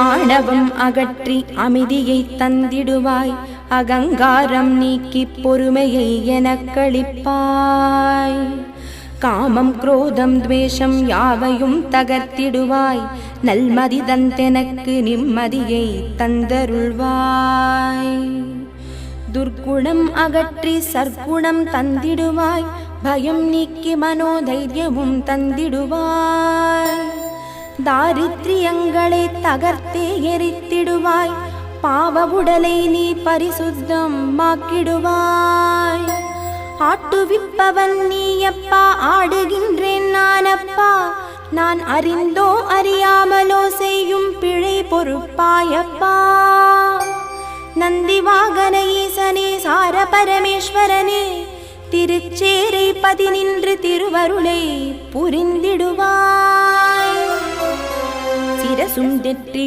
ஆணவம் அகற்றி அமைதியை தந்திடுவாய், அகங்காரம் நீக்கி பொறுமையை எனக்களிப்பாய். காமம் குரோதம் துவேஷம் யாவையும் தகர்த்திடுவாய், நல்மதி தந்தெனக்கு நிம்மதியை தந்தருள்வாய். துர்க்குணம் அகற்றி சற்குணம் தந்திடுவாய், பயம் நீக்கி மனோதைரியமும் தந்திடுவாய். தாரித்ரியங்களை தகர்த்தே எரித்திடுவாய், பாவ உடலை நீ பரிசுத்தம் ஆக்கிடுவாய். ஆட்டுவிப்பவன் நீயப்பா, ஆடுகின்றேன் நானப்பா, நான் அறிந்தோ அறியாமலோ செய்யும் பிழை பொறுப்பாயப்பா. நந்தி வாகன ஈசனே சார பரமேஸ்வரனே, திருச்சேரை பதி நின்று திருவருளை புரிந்திடுவாய். சிரசும் தெற்றி